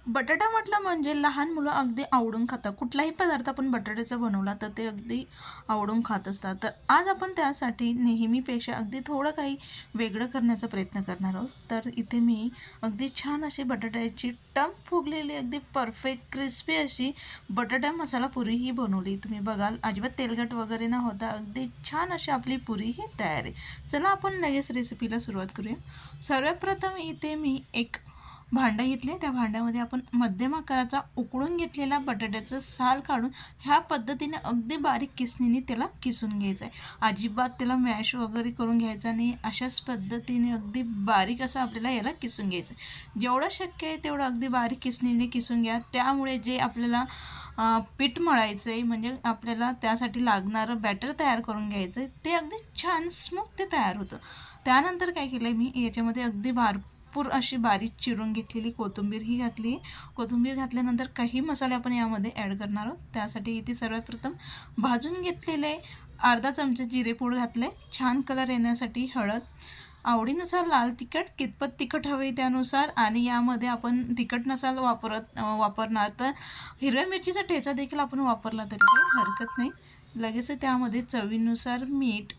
बटाटा म्हटलं म्हणजे लहान मुलं अगदी आवडून खातात. कुठलाही पदार्थ आपण बटाट्याचा बनवला तर ते अगदी आवडून खात असतात. तर आज आपण त्यासाठी नेहमीपेक्षा अगदी थोडं काही वेगळं करण्याचा प्रयत्न करणार आहोत. तर इथे मी अगदी छान अशी बटाट्याची टम्प फुगलेली अगदी परफेक्ट क्रिस्पी अशी बटाटा मसाला पुरी ही बनवली. तुम्ही बघाल अजिबात तेलकट वगैरे न होता अगदी छान अशी आपली पुरी ही तयार आहे. चला आपण लगेच रेसिपीला सुरुवात करूया. सर्वप्रथम इथे मी एक भांडं घेतले. त्या भांड्यामध्ये आपण मध्यम आकाराचा उकळून घेतलेला बटाट्याचं साल काढून ह्या पद्धतीने अगदी बारीक किसणीने त्याला किसून घ्यायचं आहे. अजिबात त्याला मॅश वगैरे करून घ्यायचा नाही. अशाच पद्धतीने अगदी बारीक असं आपल्याला याला किसून घ्यायचं आहे. जेवढं शक्य आहे तेवढं अगदी बारीक किसणीने किसून घ्या. त्यामुळे जे आपल्याला पीठ मळायचं आहे म्हणजे आपल्याला त्यासाठी लागणारं बॅटर तयार करून घ्यायचं आहे ते अगदी छान स्मूथ ते तयार होतं. त्यानंतर काय केलं मी याच्यामध्ये अगदी भरपूर अशी बारीक चिरून घेतलेली कोथिंबीर ही घातली. कोथिंबीर घातल्यानंतर काही मसाले आपण यामध्ये ॲड करणार आहोत. त्यासाठी इथे सर्वप्रथम भाजून घेतलेले अर्धा चमचा जिरेपूड घातले. छान कलर येण्यासाठी हळद, आवडीनुसार लाल तिखट, कितपत तिखट हवे त्यानुसार, आणि यामध्ये आपण तिखट नसाल वापरणार तर हिरव्या मिरचीचा ठेचा देखील आपण वापरला तरी काही हरकत नाही. लगेच त्यामध्ये चवीनुसार मीठ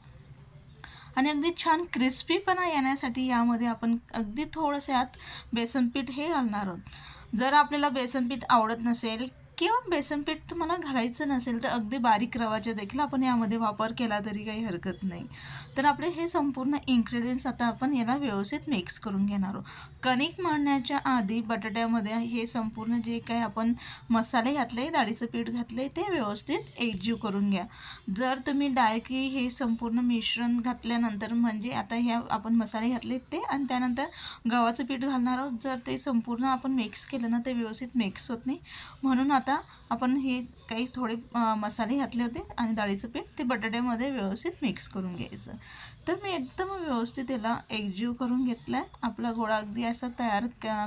आणि अगदी छान क्रिस्पीपणा येण्यासाठी यामध्ये आपण अगदी थोडंसं यात बेसनपीठ हे घालणार आहोत. जर आपल्याला बेसनपीठ आवडत नसेल किंवा बेसनपीठ तुम्हाला घालायचं नसेल तर अगदी बारीक रवाचा देखील आपण यामध्ये वापर केला तरी काही हरकत नाही. तर आपले हे संपूर्ण इन्ग्रेडियंट्स आता आपण याला व्यवस्थित मिक्स करून घेणार आहोत. कणिक मळण्याच्या आधी बटाट्यामध्ये हे संपूर्ण जे काही आपण मसाले घातले, डाळीचं पीठ घातले ते व्यवस्थित एकजीव करून घ्या. जर तुम्ही डायरेक्टली हे संपूर्ण मिश्रण घातल्यानंतर म्हणजे आता ह्या आपण मसाले घातले ते आणि त्यानंतर गव्हाचं पीठ घालणार आहोत, जर ते संपूर्ण आपण मिक्स केलं ना ते व्यवस्थित मिक्स होत नाही. म्हणून आता आपण हे काही थोडे मसाले घातले होते आणि डाळीचं पीठ ते बटाट्यामध्ये व्यवस्थित मिक्स करून घ्यायचं. तर मी एकदम व्यवस्थित याला एकजीव करून घेतला आहे. आपला गोळा अगदी असा तयार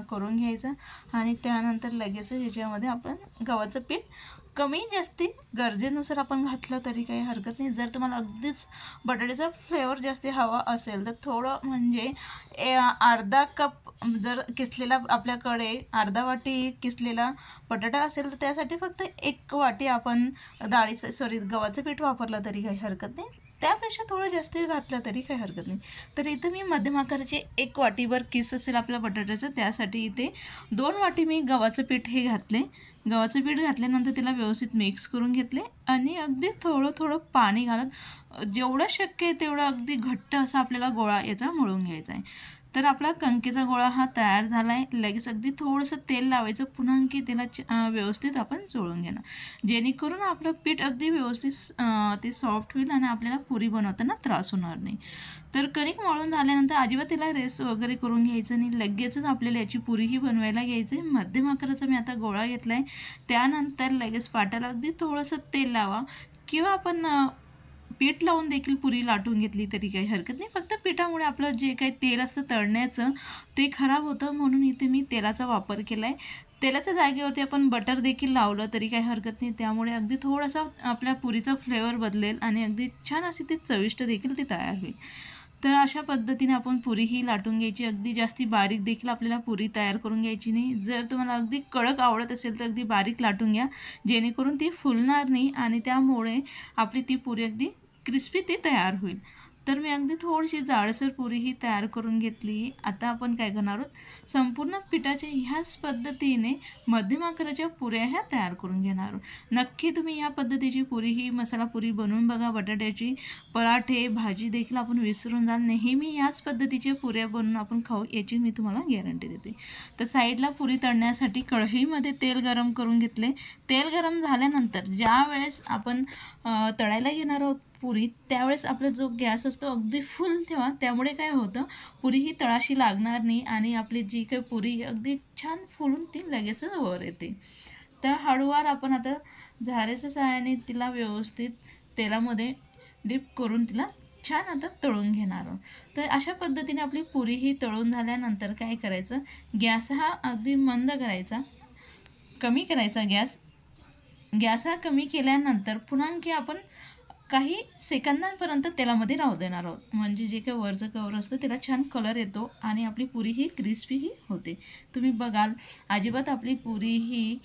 करून घ्यायचा आणि त्यानंतर लगेच याच्यामध्ये आपण गव्हाचं पीठ कमी जास्ती गरजेनुसार आपण घातलं तरी काही हरकत नाही. जर तुम्हाला अगदीच बटाट्याचा फ्लेवर जास्त हवा असेल तर थोडं म्हणजे अर्धा कप जर किसलेला आपल्याकडे अर्धा वाटी किसलेला बटाटा असेल तर त्यासाठी फक्त 1 वाटी आपण गव्हाचं पीठ वापरलं तरी काही हरकत नाही. त्यापेक्षा थोडं जास्त घातलं तरी काही हरकत नाही. तर इथं मी मध्यम आकाराचे 1 वाटीभर किस असेल आपल्या बटाट्याचं त्यासाठी इथे 2 वाटी मी गव्हाचं पीठ हे घातले. गव्हाचं पीठ घातल्यानंतर त्याला व्यवस्थित मिक्स करून घेतले आणि अगदी थोडं थोडं पाणी घालत जेवढं शक्य आहे तेवढं अगदी घट्ट असा आपल्याला गोळा याचा मळून घ्यायचा आहे. तर आपला कणकेचा गोळा हा तयार झाला आहे. लगेच अगदी थोडंसं तेल लावायचं, पुन्हा आणखी त्याला व्यवस्थित आपण चोळून घेणार जेणेकरून आपलं पीठ अगदी व्यवस्थित ते सॉफ्ट होईल आणि आपल्याला पुरी बनवताना त्रास होणार नाही. तर कणिक मळून झाल्यानंतर अजिबात त्याला रेस्ट वगैरे करून घ्यायचं नाही. लगेचच आपल्याला याची पुरीही बनवायला घ्यायची आहे. मध्यम आकाराचा मी आता गोळा घेतला आहे. त्यानंतर लगेच पाटाला अगदी थोडंसं तेल लावा किंवा आपण पीठ लावून देखील पुरी लाटून घेतली तरी काही हरकत नाही. फक्त पिठामुळे आपलं जे काही तेल असतं तळण्याचं ते खराब होतं, म्हणून इथे मी तेलाचा वापर केला आहे. तेलाच्या जागेवरती आपण बटर देखील लावलं तरी काही हरकत नाही. त्यामुळे अगदी थोडासा आपल्या पुरीचा फ्लेवर बदलेल आणि अगदी छान अशी ती चविष्ट देखील ती तयार होईल. तर अशा पद्धतीने आपण पुरी ही लाटून घ्यायची. अगदी जास्ती बारीक देखील आपल्याला पुरी तयार करून घ्यायची नाही. जर तुम्हाला अगदी कडक आवडत असेल तर अगदी बारीक लाटून घ्या जेणेकरून ती फुलणार नाही आणि त्यामुळे आपली ती पुरी अगदी क्रिस्पी ती तयार होईल. तर मी अगदी थोडीशी जाडसर पुरी ही तयार करून घेतली. आता आपण काय करणार आहोत, संपूर्ण पिठाच्या ह्याच पद्धतीने मध्यम आकाराच्या पुऱ्या ह्या तयार करून घेणार आहोत. नक्की तुम्ही ह्या पद्धतीची पुरी ही मसाला पुरी बनवून बघा. बटाट्याची पराठे भाजी देखील आपण विसरून जाल. नेहमी ह्याच पद्धतीच्या पुऱ्या बनवून आपण खाऊ याची मी तुम्हाला गॅरंटी देते. तर साईडला पुरी तळण्यासाठी कढईमध्ये तेल गरम करून घेतले. तेल गरम झाल्यानंतर ज्या वेळेस आपण तळायला घेणार आहोत पुरी त्यावेळेस आपला जो गॅस असतो अगदी फुल ठेवा. त्यामुळे काय होतं, पुरी ही तळाशी लागणार नाही आणि आपली जी काही पुरी अगदी छान फुलून ती लगेचच वर येते. तर हळूवार आपण आता झाऱ्याच्या सहाय्याने तिला व्यवस्थित तेलामध्ये डिप करून तिला छान आता तळून घेणार आहोत. तर अशा पद्धतीने आपली पुरी ही तळून झाल्यानंतर काय करायचं, गॅस हा अगदी मंद करायचा, कमी करायचा गॅस. गॅस हा कमी केल्यानंतर पुन्हा आणखी आपण काही सेकंदांपर्यंत तेलामध्ये राहू देणार आहोत. म्हणजे जे काही वरचं कवर असतं त्याला छान कलर येतो आणि आपली पुरी ही क्रिस्पीही होते. तुम्ही बघाल अजिबात आपली पुरी ही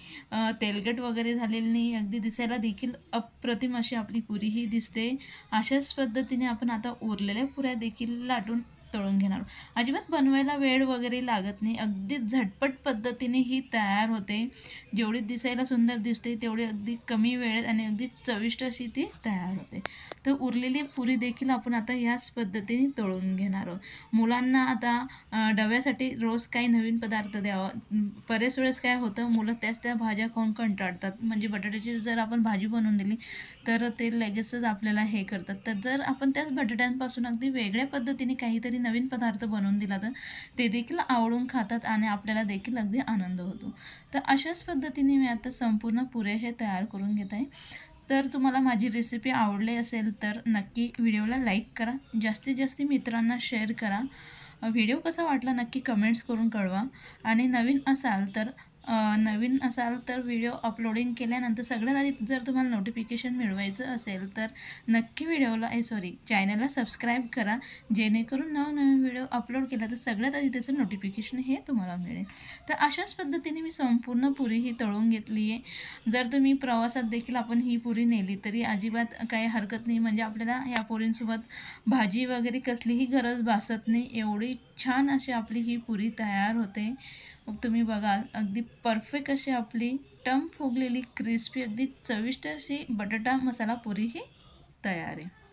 तेलकट वगैरे झालेली नाही. अगदी दिसायला देखील अप्रतिम अशी आपली पुरी ही दिसते. अशाच पद्धतीने आपण आता उरलेल्या पुऱ्या देखील लाटून तळून घेणार. अजिबात बनवायला वेळ वगैरे लागत नाही. अगदी झटपट पद्धतीने ही तयार होते. जेवढी दिसायला सुंदर दिसते तेवढी अगदी कमी वेळेत आणि अगदी चविष्ट अशी ती तयार होते. तर उरलेली पुरी देखील आपण आता याच पद्धतीने तळून घेणार आहोत. मुलांना आता डब्यासाठी रोज काही नवीन पदार्थ द्यावा. बरेच वेळेस काय होतं, मुलं त्याच त्या भाज्या खाऊन कंटाळतात. म्हणजे बटाट्याची जर आपण भाजी बनवून दिली तर ते लगेचच आपल्याला हे करतात. तर जर आपण त्याच बटाट्यांपासून अगदी वेगळ्या पद्धतीने काहीतरी नवीन पदार्थ बनवून दिला तर ते देखील आवडून खातात आणि आपल्याला देखील अगदी आनंद होतो. तर अशाच पद्धतीने मी आता संपूर्ण पुरे हे तयार करून घेत आहे. तर तुम्हाला माझी रेसिपी आवडली असेल तर नक्की व्हिडिओला लाईक करा, जास्तीत जास्त मित्रांना शेअर करा. व्हिडिओ कसा वाटला नक्की कमेंट्स करून कळवा. आणि नवीन असाल तर व्हिडिओ अपलोडिंग केल्यानंतर सगळ्यात आधी जर तुम्हाला नोटिफिकेशन मिळवायचं असेल तर नक्की चॅनलला सबस्क्राईब करा, जेणेकरून नवनवीन व्हिडिओ अपलोड केला तर सगळ्यात आधी त्याचं नोटिफिकेशन हे तुम्हाला मिळेल. तर अशाच पद्धतीने मी संपूर्ण पुरी ही तळून घेतली आहे. जर तुम्ही प्रवासात देखील आपण ही पुरी नेली तरी अजिबात काही हरकत नाही. म्हणजे आपल्याला ह्या पुरींसोबत भाजी वगैरे कसलीही गरज भासत नाही. एवढी छान अशी आपली ही पुरी तयार होते. मग तुम्ही बघाल अगदी परफेक्ट अशी आपली टम फुगलेली क्रिस्पी अगदी चविष्ट अशी बटाटा मसाला पुरी ही तयार आहे.